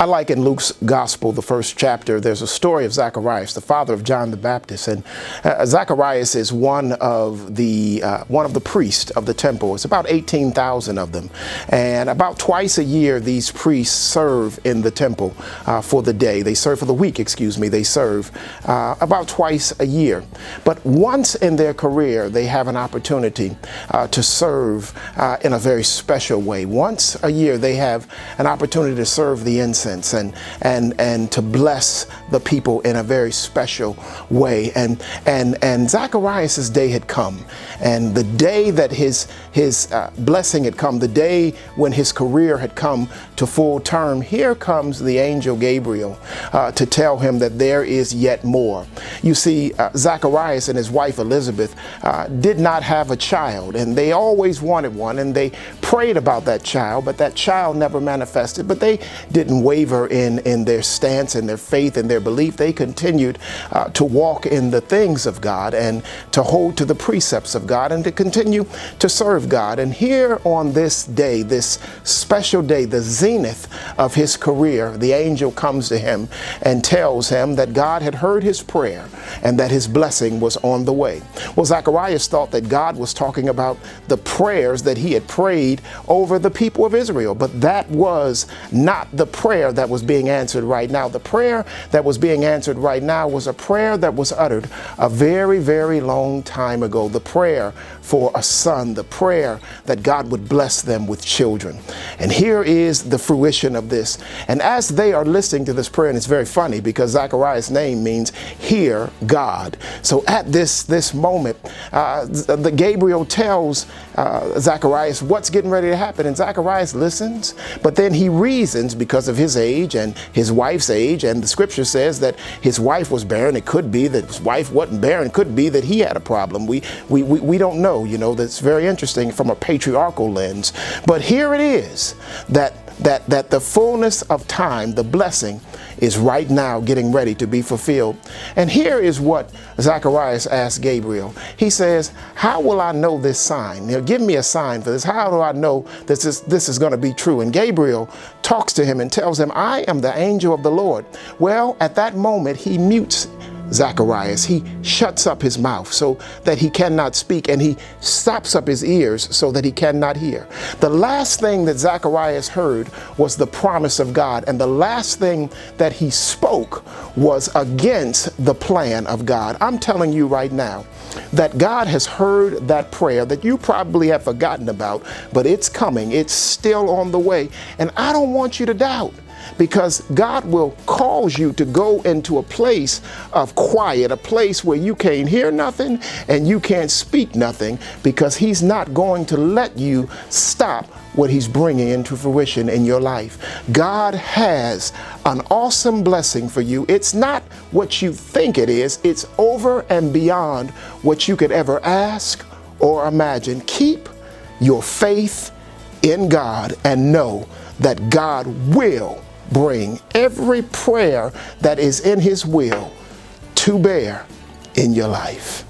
I like in Luke's gospel, the first chapter, there's a story of Zacharias, the father of John the Baptist. And Zacharias is one of the priests of the temple. It's about 18,000 of them. And about twice a year, these priests serve in the temple for the day. They serve for the week, excuse me. They serve about twice a year. But once in their career, they have an opportunity to serve in a very special way. Once a year, they have an opportunity to serve the incense and to bless the people in a very special way. And Zacharias' day had come, and the day that his blessing had come, the day when his career had come to full term, here comes the angel Gabriel to tell him that there is yet more. You see, Zacharias and his wife Elizabeth did not have a child, and they always wanted one, and they prayed about that child, but that child never manifested. But they didn't waver in their stance and their faith and their belief. They continued to walk in the things of God and to hold to the precepts of God and to continue to serve God. And here on this day, this special day, the zenith of his career, the angel comes to him and tells him that God had heard his prayer and that his blessing was on the way. Well, Zacharias thought that God was talking about the prayers that he had prayed over the people of Israel, but that was not the prayer that was being answered right now. The prayer that was being answered right now was a prayer that was uttered a very, very long time ago. The prayer for a son, the prayer that God would bless them with children. And here is the fruition of this. And as they are listening to this prayer, and it's very funny because Zacharias' name means hear God. So at this moment, the Gabriel tells Zacharias what's getting ready to happen, and Zacharias listens, but then he reasons because of his age and his wife's age, and the scripture says that his wife was barren. It could be that his wife wasn't barren. It could be that he had a problem. We don't know. You know, that's very interesting from a patriarchal lens. But here it is that the fullness of time, the blessing, is right now getting ready to be fulfilled. And here is what Zacharias asked Gabriel. He says, how will I know this sign? You know, give me a sign for this. How do I know that this is going to be true? And Gabriel talks to him and tells him, I am the angel of the Lord. Well, at that moment, he mutes Zacharias. He shuts up his mouth so that he cannot speak, and he stops up his ears so that he cannot hear. The last thing that Zacharias heard was the promise of God, and the last thing that he spoke was against the plan of God. I'm telling you right now that God has heard that prayer that you probably have forgotten about, but it's coming. It's still on the way, and I don't want you to doubt. Because God will cause you to go into a place of quiet, a place where you can't hear nothing and you can't speak nothing, because he's not going to let you stop what he's bringing into fruition in your life. God has an awesome blessing for you. It's not what you think it is. It's over and beyond what you could ever ask or imagine. Keep your faith in God and know that God will bring every prayer that is in his will to bear in your life.